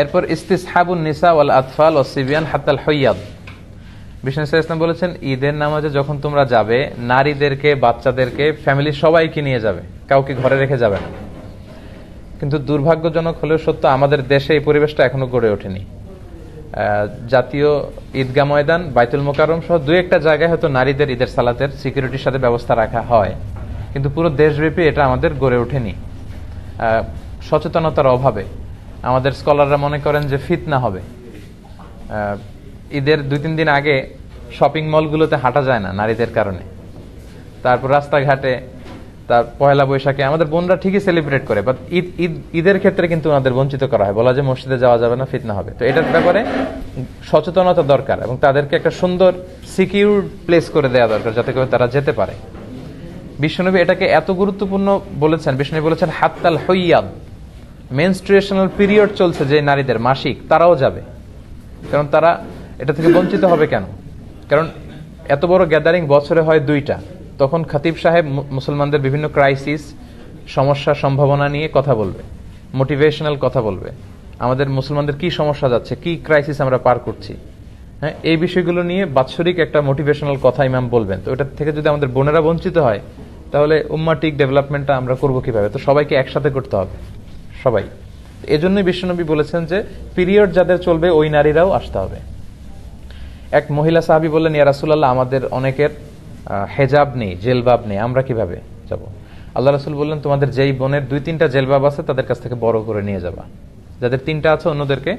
এরপর ইস্তিসহাবুন নিসা ওয়াল আতফাল ওয়াস সিবিয়ান হাত্তাল হুইয়াদ। বিষ্ণু সাল্লাল্লাহু আলাইহি ওয়াসাল্লাম বলেছেন, ঈদের নামাজে যখন তোমরা যাবে, নারীদেরকে, বাচ্চাদেরকে, ফ্যামিলির সবাইকে নিয়ে যাবে, কাউকে ঘরে রেখে যাবে না। কিন্তু দুর্ভাগ্যজনক হলেও সত্য, আমাদের দেশে এই পরিবেশটা এখনো গড়ে ওঠেনি। জাতীয় ঈদগাহ ময়দান, বাইতুল মোকাররম সহ দুই একটা জায়গায় হয়তো নারীদের ঈদের সালাতের সিকিউরিটির সাথে ব্যবস্থা রাখা হয়, কিন্তু পুরো দেশব্যাপী এটা আমাদের গড়ে ওঠেনি। সচেতনতার অভাবে আমাদের স্কলাররা মনে করেন যে ফিতনা হবে। ঈদের 2-3 দিন আগে শপিং মলগুলোতে হাঁটা যায় না নারীদের কারণে। তারপর রাস্তাঘাটে, তার পয়লা বৈশাখে আমাদের বোনরা ঠিকই সেলিব্রেট করে, বাট ঈদের ক্ষেত্রে কিন্তু ওনাদের বঞ্চিত করা হয়, বলা যে মসজিদে যাওয়া যাবে না, ফিতনা হবে। তো এটার ব্যাপারে সচেতনতা দরকার এবং তাদেরকে একটা সুন্দর সিকিউর প্লেস করে দেওয়া দরকার, যাতে করে তারা যেতে পারে। বিশ্বনবী এটাকে এত গুরুত্বপূর্ণ বলেছেন, বিশ্বনবী বলেছেন হাত্তাল হুইয়াদ, মেনস্ট্রুয়েশনাল পিরিয়ড চলছে যে নারীদের, মাসিক, তারাও যাবে। কারণ তারা এটা থেকে বঞ্চিত হবে কেন? কারণ এত বড় গ্যাদারিং বছরে হয় 2টা, তখন খতিব সাহেব মুসলমানদের বিভিন্ন ক্রাইসিস, সমস্যা, সম্ভাবনা নিয়ে কথা বলবে, মোটিভেশনাল কথা বলবে, আমাদের মুসলমানদের কি সমস্যা যাচ্ছে, কি ক্রাইসিস আমরা পার করছি, হ্যাঁ, এই বিষয়গুলো নিয়ে বাৎসরিক একটা মোটিভেশনাল কথা ইমাম বলবেন। তো এটা থেকে যদি আমাদের বোনেরা বঞ্চিত হয়, তাহলে উম্মাটিক ডেভেলপমেন্টটা আমরা করবো কিভাবে? তো সবাইকে একসাথে করতে হবে, সবাই। এজন্যই বিশ্বনবী বলেছেন যে পিরিয়ড যাদের চলবে ওই নারীরাও আসতে হবে। এক মহিলা সাহাবী বললেন, ইয়া রাসূলুল্লাহ, আমাদের অনেকের হেজাব নেই, জেলবাব নেই, আমরা কিভাবে যাব? আল্লাহ রাসূল বললেন, তোমাদের যেই বোনের 2-3টা জেলবাব আছে তাদের কাছ থেকে বড় করে নিয়ে যাবা, যাদের 3টা আছে অন্যদেরকে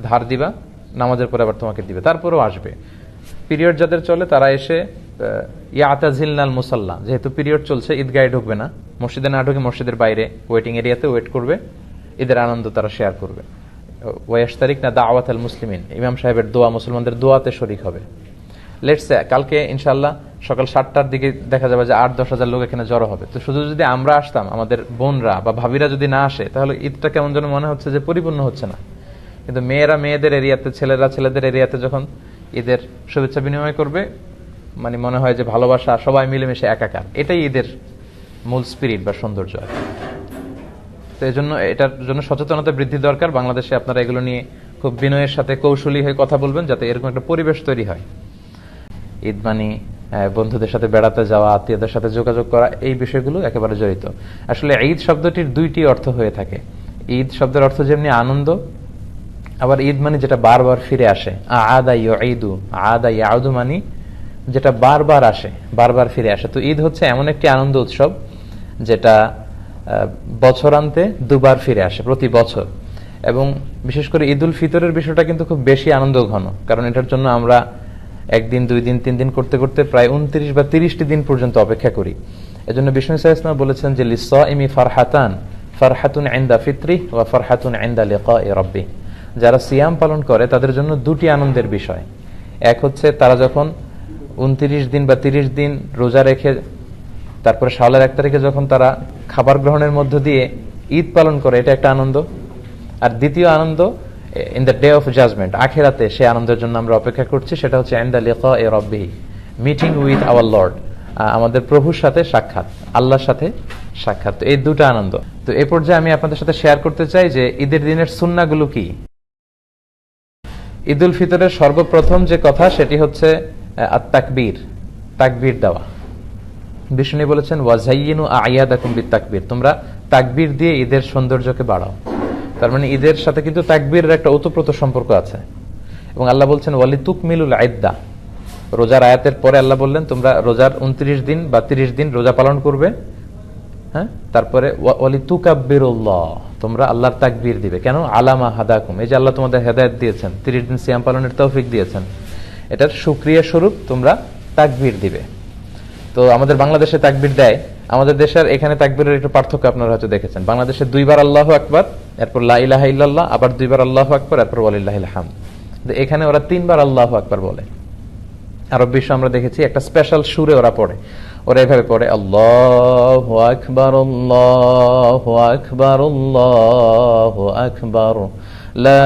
ধার দিবা, নামাজের পরে আবার তোমাকে দিবে, তারপরেও আসবে। পিরিয়ড যাদের চলে তারা এসে ইয়াতাজিলনাল মুসাল্লা, যেহেতু পিরিয়ড চলছে ঈদগাহে ঢুকবে না, মসজিদে না ঢুকে মসজিদের বাইরে ওয়েটিং এরিয়াতে ওয়েট করবে, ঈদের আনন্দ তারা শেয়ার করবে। ওয়াশতারিক না দাওয়াত আল মুসলিমিন, ইমাম সাহেবের দোয়া, মুসলমানদের দোয়াতে শরীক হবে। লেটস সে কালকে ইনশাআল্লাহ সকাল 7টার দিকে দেখা যাবে যে 8-10 হাজার লোক এখানে জড়ো হবে। তো শুধু যদি আমরা আসতাম, আমাদের বোনরা বা ভাবিরা যদি না আসে, তাহলে ঈদটা কেমন যেন মনে হচ্ছে যে পরিপূর্ণ হচ্ছে না। কিন্তু মেয়েরা মেয়েদের এরিয়াতে, ছেলেরা ছেলেদের এরিয়াতে যখন ঈদের শুভেচ্ছা বিনিময় করবে, মানে মনে হয় যে ভালোবাসা, সবাই মিলেমিশে একাকার। এটাই ঈদের মূল স্পিরিট বা সৌন্দর্য। তো এই জন্য এটার জন্য সচেতনতা বৃদ্ধি দরকার। বাংলাদেশে আপনারা এগুলো নিয়ে খুব বিনয়ের সাথে কৌশলী হয়ে কথা বলবেন, যাতে এরকম একটা পরিবেশ তৈরি হয়। ঈদ মানে বন্ধুদের সাথে বেড়াতে যাওয়া, আত্মীয়দের সাথে যোগাযোগ করা, এই বিষয়গুলো একেবারে জড়িত। আসলে ঈদ শব্দটির 2টি অর্থ হয়ে থাকে। ঈদ শব্দের অর্থ যেমনি আনন্দ, আবার ঈদ মানে যেটা বারবার ফিরে আসে। আদা ইউঈদু, আদা ইয়াউদু মানে যেটা বারবার আসে, বারবার ফিরে আসে। তো ঈদ হচ্ছে এমন একটি আনন্দ উৎসব যেটা বছরান্তে 2বার ফিরে আসে, প্রতি বছর। এবং বিশেষ করে ঈদুল ফিতরের বিষয়টা কিন্তু খুব বেশি আনন্দ ঘন, কারণ এটার জন্য আমরা 1 দিন, 2 দিন, 3 দিন করতে করতে প্রায় 29 বা 30টি দিন পর্যন্ত অপেক্ষা করি। এজন্য বিষ্ণু সাল্লাল্লাহু আলাইহি ওয়াসাল্লাম বলেছেন যে লিসাইমি ফারহাতান, ফারহাতুন ইনদা ফিত্রি ওয়া ফারহাতুন ইনদা লিকাই রাব্বি। যারা সিয়াম পালন করে তাদের জন্য 2টি আনন্দের বিষয়। এক হচ্ছে তারা যখন 29 দিন বা 30 দিন রোজা রেখে তারপরে শাওয়ালের 1 তারিখে যখন তারা খাবার গ্রহণের মধ্য দিয়ে ঈদ পালন করে, এটা একটা আনন্দ। আর দ্বিতীয় আনন্দ in the day of judgement, আখিরাতে সে আনন্দের জন্য আমরা অপেক্ষা করছি, সেটা হচ্ছে ইনদা লিকাই রাব্বি, মিটিং উইথ আওয়ার লর্ড, আমাদের প্রভুর সাথে সাক্ষাৎ, আল্লাহর সাথে সাক্ষাৎ। তো এই 2টা আনন্দ। তো এই পর্যায়ে আমি আপনাদের সাথে শেয়ার করতে চাই যে ঈদের দিনের সুন্নাহগুলো কি। ঈদুল ফিতরের সর্বপ্রথম যে কথা সেটি হচ্ছে আত-তাকবীর, তাকবীর দেওয়া। বিষ্ণু বলেছেন ওয়াজাইয়িনু আয়াদাকুম বিত-তাকবীর, তোমরা তাকবীর দিয়ে ঈদের সৌন্দর্যকে বাড়াও। তার মানে ঈদের সাথে কিন্তু তাকবীরের একটা ওতপ্রোত সম্পর্ক আছে। এবং আল্লাহ বলছেন ওয়ালিতুকমিলুল ইদ্দা, রোজার আয়াতের পরে আল্লাহ বললেন তোমরা রোজার 29 দিন বা 30 দিন রোজা পালন করবে, হ্যাঁ, তারপরে ওয়ালিতুকাব্বিরুল্লাহ, তোমরা আল্লাহর তাকবীর দিবে। কেন? আলামা হাদাকুম, এই যে আল্লাহ তোমাদের হেদায়েত দিয়েছেন, 30 দিন সিয়াম পালনের তৌফিক দিয়েছেন, এটার শুকরিয়া স্বরূপ তোমরা তাকবীর দিবে। তো আমাদের বাংলাদেশে তাকবীর দেয়, আমাদের দেশের এখানে তাকবীরের একটু পার্থক্য আপনারা হয়তো দেখেছেন। বাংলাদেশে 2বার আল্লাহু আকবার, এরপর লা ইলাহা ইল্লাল্লাহ, আবার 2বার আল্লাহু আকবার, এরপর ওয়ালিল্লাহিল হামদ। এখানে ওরা 3বার আল্লাহু আকবার বলে। আরব বিশ্ব আমরা দেখেছি একটা স্পেশাল সুরে ওরা পড়ে, ওরা এভাবে পড়ে আল্লাহু আকবার, আল্লাহু আকবার, আল্লাহু আকবার, লা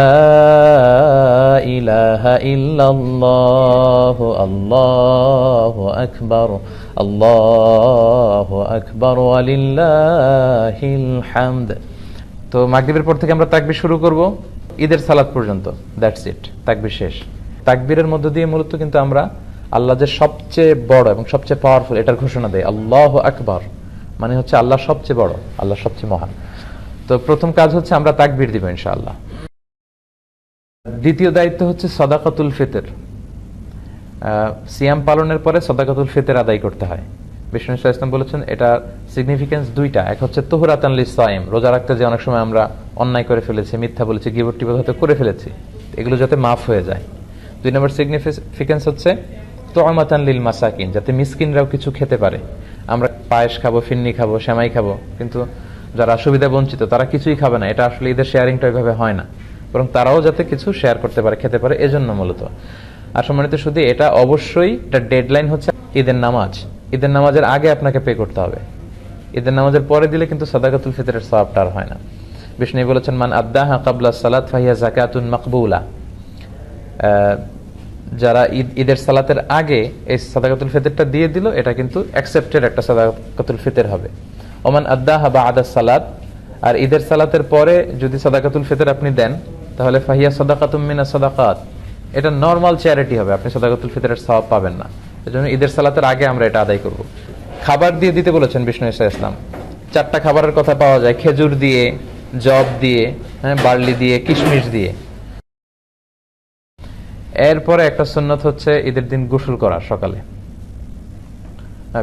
ইলাহা ইল্লাল্লাহ, আল্লাহু আকবার, আল্লাহু আকবার, ওয়ালিল্লাহিল হামদ। তো মাগরিবের পর থেকে আমরা তাকবীর শুরু করব। ঈদের সালাত পর্যন্ত, দ্যাটস ইট, তাকবীর শেষ। তাকবীরের মধ্য দিয়ে মূলত কিন্তু আমরা আল্লাহ যে সবচেয়ে বড় এবং সবচেয়ে পাওয়ারফুল এটার ঘোষণা দেয়। আল্লাহু আকবার মানে হচ্ছে আল্লাহ সবচেয়ে বড়, আল্লাহ সবচেয়ে মহান। তো প্রথম কাজ হচ্ছে আমরা তাকবীর দিব ইনশাআল্লাহ। দ্বিতীয় দায়িত্ব হচ্ছে সাদাকাতুল ফিতর। সিয়াম পালনের পরে সাদাকাতুল ফিতর আদায় করতে হয়। বিষ্ণু সাল্লাল্লাহু আলাইহি ওয়াসাল্লাম বলেছেন এটা সিগনিফিকেন্স দুইটা। এক হচ্ছে তুহরাতান লিস-সাইম, রোজা রাখতে যে অনেক সময় আমরা অন্যায় করে ফেলেছি, মিথ্যা বলেছি, গীবত টিবত হয়তো করে ফেলেছি, এগুলো যাতে মাফ হয়ে যায়। দুই নম্বর সিগনিফিকেন্স হচ্ছে তুআমাতান লিল মাসাকিন, যাতে মিসকিনরাও কিছু খেতে পারে। আমরা পায়েস খাবো, ফিন্নি খাবো, সেমাই খাবো, কিন্তু যারা সুবিধা বঞ্চিত তারা কিছুই খাবে না। এটা আসলে ঈদের শেয়ারিংটা ওইভাবে হয় না, বরং তারাও যাতে কিছু শেয়ার করতে পারে, খেতে পারে, এজন্য মূলত। আর সম্মানিত শুধু এটা অবশ্যই এটা ডেডলাইন হচ্ছে ঈদের নামাজ। ঈদের নামাজের আগে আপনাকে পে করতে হবে। ঈদের নামাজের পরে দিলে কিন্তু সাদাকাতুল ফিতরের সওয়াবটা আর হয় না। বিষ্ণু বলেছেন মান আদ্দাহা ক্বাবলা সালাত ফাহিয়া যাকাতুন মাকবুলা, যারা ঈদের সালাতের আগে এই সাদাকাতুল ফিতরটা দিয়ে দিল এটা কিন্তু অ্যাকসেপ্টেড একটা সাদাকাতুল ফিতর হবে। ওমান আদ্দাহা বা'দা সালাত, আর ঈদের সালাতের পরে যদি সাদাকাতুল ফিতর আপনি দেন তাহলে ফাহিয়া সাদাকাতুম মিনাস সাদাকাত, এটা নরমাল চ্যারিটি হবে, আপনি সাদাকাতুল ফিতরের সওয়াব পাবেন না। এজন্য ঈদের সালাতের আগে আমরা এটা আদায় করব। খাবার দিয়ে দিতে বলেছেন বিষ্ণু ইসলাম। 4টা খাবারের কথা পাওয়া যায়, খেজুর দিয়ে, জব দিয়ে, বার্লি দিয়ে, কিশমিশ দিয়ে। এরপরে একটা সুন্নত হচ্ছে ঈদের দিন গোসল করা সকালে।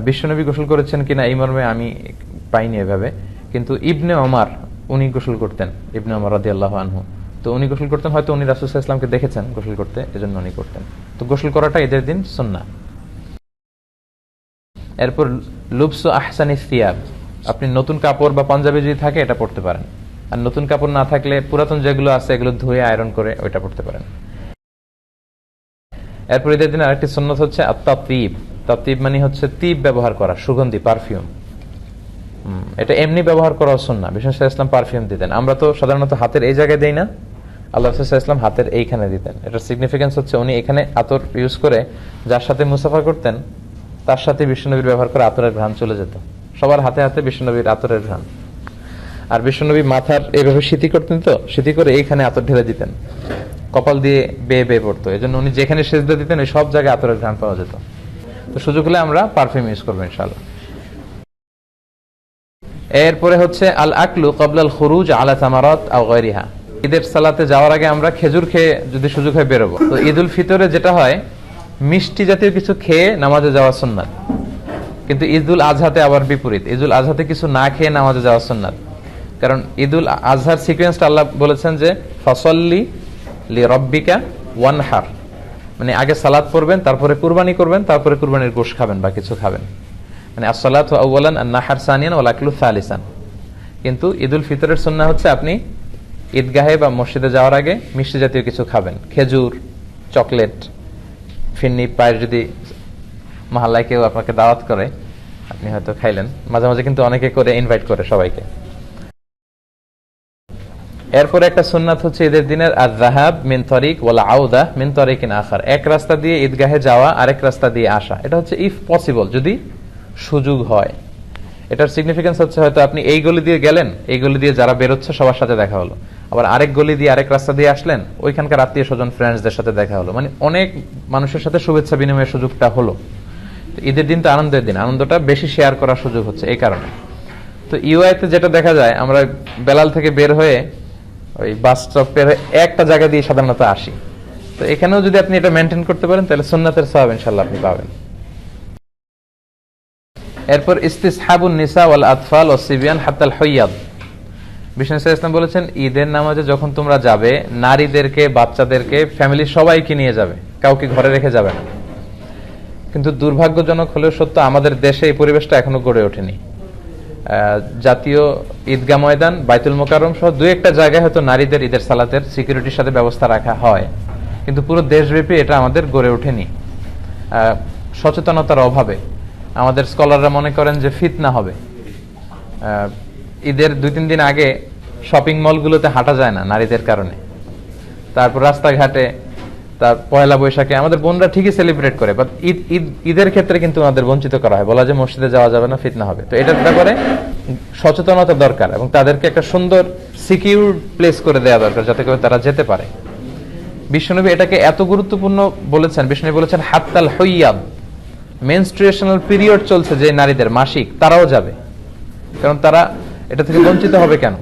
বিশ্বনবী গোসল করেছেন কিনা এই মর্মে আমি পাইনি এভাবে, কিন্তু ইবনে ওমর উনি গোসল করতেন, ইবনে ওমর রাদিয়াল্লাহু আনহু। তো উনি গোসল করতেন, হয়তো উনি রাসূল সাল্লাল্লাহু আলাইহি ওয়াসাল্লামকে দেখেছেন গোসল করতে, এজন্য উনি করতেন। তো গোসল করাটা ঈদের দিন সুন্নাহ। এরপর লুবসু আহসানিস সিয়াব, আপনি নতুন কাপড় বা পাঞ্জাবি যদি থাকে এটা পরতে পারেন, আর নতুন কাপড় না থাকলে পুরাতন যেগুলো আছে এগুলো ধুয়ে আয়রন করে ওইটা পরতে পারেন। এরপর ঈদের দিন আরেকটি সুন্নাত হচ্ছে আত-তাতিব। তাতিব মানে হচ্ছে তিব ব্যবহার করা, সুগন্ধি, পারফিউম। এটা এমনি ব্যবহার করা সুন্নাহ। বিষ্ণু সাল্লাল্লাহু আলাইহি ওয়াসাল্লাম পারফিউম দিতেন, আমরা তো সাধারণত হাতের এই জায়গায় দেই না, আল্লাহ রাসূল সাল্লাল্লাহু আলাইহি ওয়াসাল্লাম হাতের এইখানে দিতেন। এটার সিগনিফিকেন্স হচ্ছে উনি এখানে আতর ইউজ করে যার সাথে মুসাফা করতেন তার সাথে বিশ্বনবীর ব্যবহার করে আতরের ঘ্রাণ চলে যেত। সবার হাতে হাতে বিশ্বনবীর আতরের ঘ্রাণ। আর বিশ্বনবী মাথার এইভাবে সিঁথি করতেন, তো সিঁথি করে এইখানে আতর ঢেলে দিতেন, কপাল দিয়ে বেয়ে বেয়ে পড়তো। এই জন্য উনি যেখানে সেজদা দিতেন ওই সব জায়গায় আতরের ঘ্রাণ পাওয়া যেত। তো সুযোগ হলে আমরা পারফিউম ইউজ করবো ইনশাআল্লাহ। এরপরে হচ্ছে আল আকলু ক্বাবলাল খুরুজ আলা তামারাত আও গায়রিহা। ঈদের সালাতে যাওয়ার আগে আমরা খেজুর খেয়ে যদি সুযোগ হয় বেরোবো। তো ঈদুল ফিতরে যেটা হয় মিষ্টি জাতীয় কিছু খেয়ে নামাজে যাওয়া সুন্নাত, কিন্তু ঈদুল আজহাতে আবার বিপরীত, ঈদুল আজহাতে কিছু না খেয়ে নামাজে যাওয়া সুন্নাত। কারণ ঈদুল আজহার সিকোয়েন্সটা আল্লাহ বলেছেন যে ফাসাল্লি লিরাব্বিকা ওয়ানহার, মানে আগে সালাত পড়বেন, তারপরে কুরবানি করবেন, তারপরে কুরবানির গোশত খাবেন বা কিছু খাবেন, মানে আসসালাতু আউওয়ালান আন-নাহর সানিয়ান ওয়াল আকলু সালিসান। কিন্তু ঈদুল ফিতরের সুন্নাহ হচ্ছে আপনি ঈদগাহে বা মসজিদে যাওয়ার আগে মিষ্টি জাতীয় কিছু খাবেন, খেজুর, চকলেট, ফিন্নি, পায়ের যদি মহল্লায় কেউ আপনাকে দাওয়াত করে আপনি হয়তো খাইলেন, মাঝে মাঝে কিন্তু অনেকে করে ইনভাইট করে সবাইকে। এরপরে একটা সুন্নাত হচ্ছে ঈদের দিনের আয-যাহাব মিন তারিক ওয়াল আউদা মিন তারিকিন আখার, এক রাস্তা দিয়ে ঈদগাহে যাওয়া আরেক রাস্তা দিয়ে আসা। এটা হচ্ছে ইফ পসিবল, যদি সুযোগ হয়। এটার সিগনিফিকেন্স হচ্ছে হয়তো আপনি এই গলি দিয়ে গেলেন, এই গলি দিয়ে যারা বেরোচ্ছে সবার সাথে দেখা হলো, আবার আরেক গলি দিয়ে আরেক রাস্তা দিয়ে আসলেন, ওইখানকার আত্মীয় স্বজন ফ্রেন্ডসদের সাথে দেখা হলো, মানে অনেক মানুষের সাথে শুভেচ্ছা বিনিময়ের সুযোগটা হলো। তো ঈদের দিন তো আনন্দের দিন, আনন্দটা বেশি শেয়ার করার সুযোগ হচ্ছে এই কারণে। তো ইউআইতে যেটা দেখা যায় আমরা বেলাল থেকে বের হয়ে ওই বাস স্টপের একটা জায়গা দিয়ে সাধারণত আসি, তো এখানেও যদি আপনি এটা মেনটেন করতে পারেন তাহলে সুন্নাতের সওয়াব ইনশাআল্লাহ আপনি পাবেন। এরপর ইস্তিসহাবুন নিসা ওয়াল আতফাল ওয়াস সিবিয়ান হাত্তাল হুইয়াদ। বিষ্ণু সাল্লাল্লাহু আলাইহি ওয়াসাল্লাম বলেছেন ঈদের নামাজে যখন তোমরা যাবে নারীদেরকে, বাচ্চাদেরকে, ফ্যামিলির সবাইকে নিয়ে যাবে, কাউকে ঘরে রেখে যাবে না। কিন্তু দুর্ভাগ্যজনক হলেও সত্য আমাদের দেশে এই পরিবেশটা এখনো গড়ে ওঠেনি। জাতীয় ঈদগাহ ময়দান, বাইতুল মোকাররম সহ দুই একটা জায়গায় হয়তো নারীদের ঈদের সালাতের সিকিউরিটির সাথে ব্যবস্থা রাখা হয়, কিন্তু পুরো দেশব্যাপী এটা আমাদের গড়ে ওঠেনি সচেতনতার অভাবে। আমাদের স্কলাররা মনে করেন যে ফিতনা হবে। ঈদের 2-3 দিন আগে শপিং মলগুলোতে হাঁটা যায় না নারীদের কারণে, তারপর রাস্তাঘাটে, তার পয়লা বৈশাখে আমাদের বোনরা ঠিকই সেলিব্রেট করে, বাট ঈদের ক্ষেত্রে কিন্তু আমাদের বঞ্চিত করা হয়, বলা যে মসজিদে যাওয়া যাবে না, ফিতনা হবে। তো এটার ব্যাপারে সচেতনতা দরকার এবং তাদেরকে একটা সুন্দর সিকিউর প্লেস করে দেওয়া দরকার যাতে করে তারা যেতে পারে। বিশ্বনবী এটাকে এত গুরুত্বপূর্ণ বলেছেন, বিশ্বনবী বলেছেন হাত্তাল হইয়াব, মেনস্ট্রুয়েশনাল পিরিয়ড চলছে যে নারীদের মাসিক, তারাও যাবে। কারণ তারা এটা থেকে বঞ্চিত হবে কেন?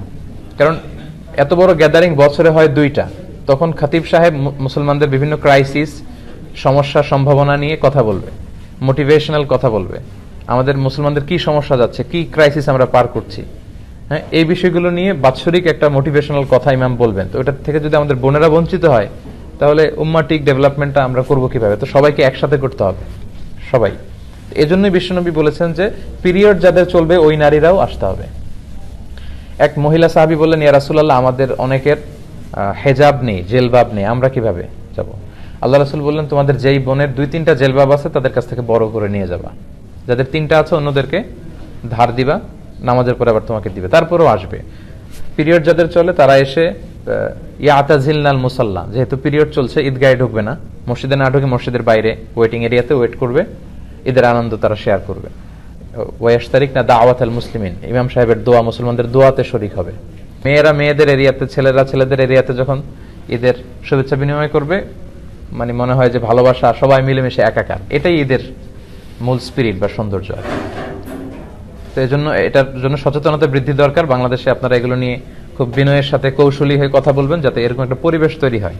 কারণ এত বড় গ্যাদারিং বছরে হয় 2টা, তখন খতিব সাহেব মুসলমানদের বিভিন্ন ক্রাইসিস, সমস্যা, সম্ভাবনা নিয়ে কথা বলবে, মোটিভেশনাল কথা বলবে, আমাদের মুসলমানদের কি সমস্যা যাচ্ছে, কি ক্রাইসিস আমরা পার করছি, হ্যাঁ, এই বিষয়গুলো নিয়ে বাৎসরিক একটা মোটিভেশনাল কথা ইমাম বলবেন। তো ওটার থেকে যদি আমাদের বোনেরা বঞ্চিত হয় তাহলে উম্মাটিক ডেভেলপমেন্টটা আমরা করব কিভাবে? তো সবাইকে একসাথে করতে হবে, সবাই। এজন্যই বিশ্বনবী বলেছেন যে পিরিয়ড যাদের চলবে ওই নারীরাও আসতে হবে। এক মহিলা সাহাবী বললেন, ইয়া রাসূলুল্লাহ, আমাদের অনেকের হেজাব নেই, জেলবাব নেই, আমরা কিভাবে যাব? আল্লাহ রাসূল বললেন, তোমাদের যেই বোনের 2-3টা জেলবাব আছে তাদের কাছ থেকে বড় করে নিয়ে যাবা, যাদের 3টা আছে অন্যদেরকে ধার দিবা, নামাজের পরে আবার তোমাকে দিবে, তারপরেও আসবে। পিরিয়ড যাদের চলে তারা এসে ইয়াতাজিলনাল মুসাল্লা, যেহেতু পিরিয়ড চলছে ঈদগাহে ঢুকবে না, মসজিদে না ঢুকে মসজিদের বাইরে ওয়েটিং এরিয়াতে ওয়েট করবে, ঈদের আনন্দ তারা শেয়ার করবে। ওয়াশতারিকনা দাওয়াতাল মুসলিমিন, ইমাম সাহেবের দোয়া, মুসলমানদের দোয়াতে শরীক হবে। মেয়েরা মেয়েদের এরিয়াতে, ছেলেরা ছেলেদের এরিয়াতে যখন ঈদের শুভেচ্ছা বিনিময় করবে, মানে মনে হয় যে ভালোবাসা, সবাই মিলেমিশে একাকার। এটাই ঈদের মূল স্পিরিট বা সৌন্দর্য। তো এই জন্য এটার জন্য সচেতনতা বৃদ্ধি দরকার। বাংলাদেশে আপনারা এগুলো নিয়ে খুব বিনয়ের সাথে কৌশলী হয়ে কথা বলবেন যাতে এরকম একটা পরিবেশ তৈরি হয়।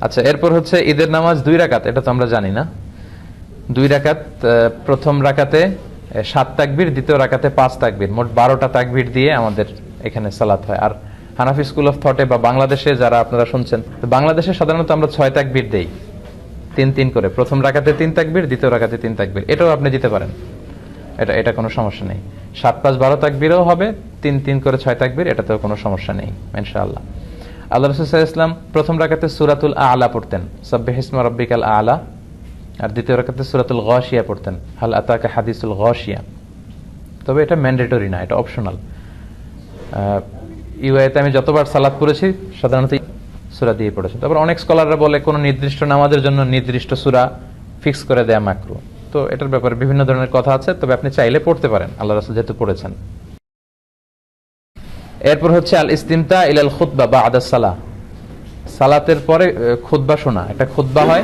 আচ্ছা, এরপর হচ্ছে ঈদের নামাজ 2 রাকাত, এটা তো আমরা জানি না। 2 রাকাত, প্রথম রাকাতে 7 তাকবীর, দ্বিতীয় রাকাতে 5 তাকবীর, মোট 12টা তাকবীর দিয়ে আমাদের এখানে সালাত হয়। আর হানাফি স্কুল অফ থটে বা বাংলাদেশে যারা আপনারা শুনছেন, তো বাংলাদেশে সাধারণত আমরা 6 তাকবীর দেই, 3-3 করে। প্রথম রাকাতে 3 তাকবীর, দ্বিতীয় রাকাতে 3 তাকবীর, এটাও আপনি দিতে পারেন, এটা কোনো সমস্যা নেই। 7-5-12 তাকবীরও হবে, 3-3 করে 6 তাকবীর, এটাতেও কোনো সমস্যা নেই ইনশাআল্লাহ। আল্লাহ রাসূল সাল্লাল্লাহু আলাইহি ওয়াসাল্লাম প্রথম রাকাতে সূরাতুল আ'লা পড়তেন, সাব্বিহিসমা রাব্বিকাল আ'লা, আর দ্বিতীয় রাকাতে সূরাতুল গাশিয়া পড়তেন, হাল আতাকা হাদিসুল গাশিয়া। তবে এটা ম্যান্ডেটরি না, এটা অপশনাল। ইউআইতে আমি যতবার সালাত পড়েছি সাধারণত সূরা দিয়ে পড়েছি। তারপর অনেক স্কলাররা বলে কোন নির্দিষ্ট নামাজের জন্য নির্দিষ্ট সূরা ফিক্স করে দেয়া মাকরুহ। তো এটার ব্যাপারে বিভিন্ন ধরনের কথা আছে, তবে আপনি চাইলে পড়তে পারেন, আল্লাহ রাসূল যেহেতু পড়েছেন। এরপর হচ্ছে আল ইস্তিমতা ইলাল খুতবা বা'দা সালাহ, সালাতের পরে খুতবা শোনা। একটা খুতবা হয়,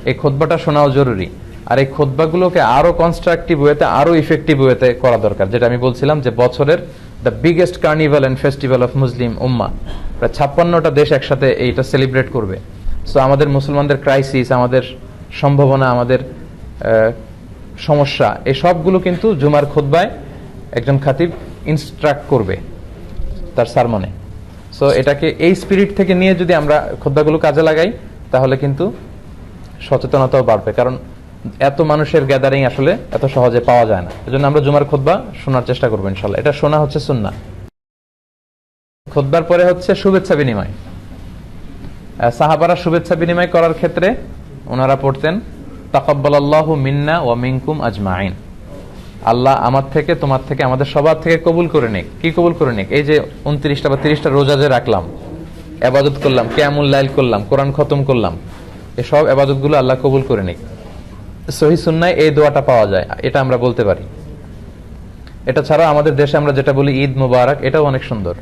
এই খুতবাটা শোনাও জরুরি। আর এই খুতবাগুলোকে আরো কনস্ট্রাকটিভ ওয়েতে, আরো ইফেক্টিভ ওয়েতে করা দরকার। যেটা আমি বলছিলাম যে বছরের the biggest carnival and festival of Muslim উম্মাহ, প্রায় 56টা দেশ একসাথে এইটা সেলিব্রেট করবে। সো আমাদের মুসলমানদের ক্রাইসিস, আমাদের সম্ভাবনা, আমাদের সমস্যা, এই সবগুলো কিন্তু জুমার খুতবায় একজন খাতিব ইনস্ট্রাক্ট করবে তার সারমনে। সো এটাকে এই স্পিরিট থেকে নিয়ে যদি আমরা খুতবাগুলো কাজে লাগাই তাহলে কিন্তু সচেতনতাও বাড়বে। কারণ এত মানুষের গ্যাদারিং আসলে এত সহজে পাওয়া যায় না। এজন্য আমরা জুমার খুতবা শোনার চেষ্টা করবো ইনশাআল্লাহ। এটা শোনা হচ্ছে সুন্নাহ। খুতবার পরে হচ্ছে শুভেচ্ছা বিনিময়। সাহাবারা শুভেচ্ছা বিনিময় করার ক্ষেত্রে ওনারা পড়তেন তাকাব্বালাল্লাহু মিন্না ওয়া মিনকুম আজমাইন, আল্লাহ আমার থেকে, তোমার থেকে, আমাদের সবার থেকে কবুল করে নিক। কি কবুল করে নিক? এই যে 29টা বা 30টা রোজা যে রাখলাম, ইবাদত করলাম, কিয়ামুল লাইল করলাম, কোরআন খতম করলাম, এই সব ইবাদতগুলো আল্লাহ কবুল করে নিক। সহিহ সুন্নায় এই দোয়াটা পাওয়া যায়, এটা আমরা বলতে পারি। এটা ছাড়া আমাদের দেশে আমরা যেটা বলি ঈদ মুবারক, এটাও অনেক সুন্দর।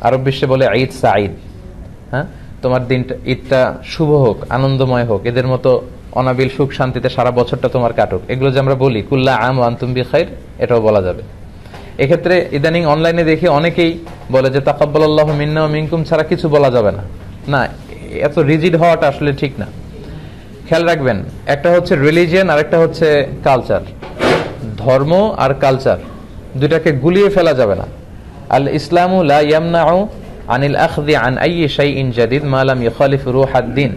আরব বিশ্বে বলে ঈদ সাঈদ, হ্যাঁ, তোমার দিনটা, ঈদটা শুভ হোক, আনন্দময় হোক, এদের মতো অনাবিল সুখ শান্তিতে সারা বছরটা তোমার কাটুক। এগুলো যে আমরা বলি কুল্লা আম ওয়া আনতুম বিখাইর, এটাও বলা যাবে। এক্ষেত্রে ইদানিং অনলাইনে দেখি অনেকেই বলে যে তাকাব্বালাল্লাহু মিন্না ওয়া মিনকুম ছাড়া কিছু বলা যাবে না। না, এত রিজিড হওয়াটা আসলে ঠিক না। খেয়াল রাখবেন, একটা হচ্ছে রিলিজিয়ন আর একটা হচ্ছে কালচার। ধর্ম আর কালচার দুটাকে গুলিয়ে ফেলা যাবে না। আল ইসলামু লা ইয়ামনাউ আনিল আখযি আন আইয়ি শাইইন জাদিদ মা লাম ইখালিফ রূহাদ-দ্বীন।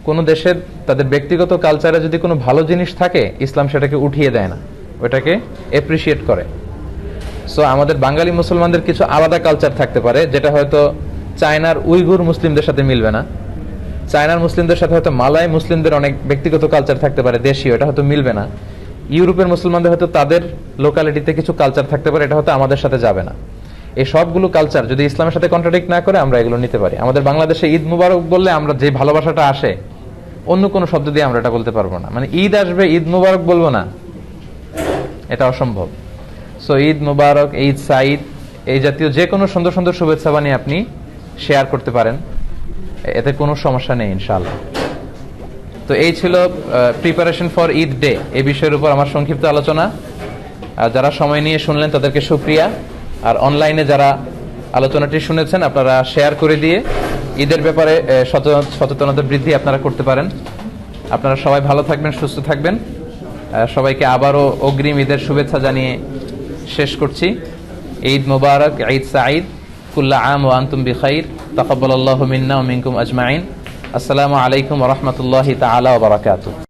কোন দেশের তাদের ব্যক্তিগত কালচারে যদি কোনো ভালো জিনিস থাকে, ইসলাম সেটাকে উঠিয়ে দেয় না, ওটাকে এপ্রিসিয়েট করে। সো আমাদের বাঙালি মুসলমানদের কিছু আলাদা কালচার থাকতে পারে, যেটা হয়তো চায়নার উইগুর মুসলিমদের সাথে মিলবে না। চায়নার মুসলিমদের সাথে হয়তো মালয় মুসলিমদের অনেক ব্যক্তিগত কালচার থাকতে পারে, দেশীয়, এটা হয়তো মিলবে না। ইউরোপের মুসলমানদের হয়তো তাদের লোকালিটিতে কিছু কালচার থাকতে পারে, এটা হয়তো আমাদের সাথে যাবে না। এই সবগুলো কালচার যদি ইসলামের সাথে কন্ট্রাডিক্ট না করে আমরা এগুলো নিতে পারি। আমাদের বাংলাদেশে ঈদ মুবারক বললে আমরা যে ভালোবাসাটা আসে, অন্য কোনো শব্দ দিয়ে আমরা এটা বলতে পারবো না। মানে ঈদ আসবে, ঈদ মুবারক বলবো না, এটা অসম্ভব। সো ঈদ মুবারক, ঈদ সাঈদ, এই জাতীয় যে কোনো সুন্দর সুন্দর শুভেচ্ছা বানিয়ে আপনি শেয়ার করতে পারেন, এতে কোনো সমস্যা নেই ইনশাআল্লাহ। তো এই ছিল প্রিপারেশন ফর ঈদ ডে, এই বিষয়ের উপর আমার সংক্ষিপ্ত আলোচনা। যারা সময় নিয়ে শুনলেন তাদেরকে শুকরিয়া, আর অনলাইনে যারা আলোচনাটি শুনেছেন আপনারা শেয়ার করে দিয়ে ঈদের ব্যাপারে সচেতনতা বৃদ্ধি আপনারা করতে পারেন। আপনারা সবাই ভালো থাকবেন, সুস্থ থাকবেন। সবাইকে আবারও অগ্রিম ঈদের শুভেচ্ছা জানিয়ে শেষ করছি। ঈদ মুবারক, ঈদ সাঈদ, কুল্লা আম ওয়া আনতুম বিখাইর, তাকাব্বালাল্লাহু মিন্না ওয়া মিনকুম আজমাইন। আসসালামু আলাইকুম ওয়া রাহমাতুল্লাহি তাআলা ওয়া বারাকাতুহু।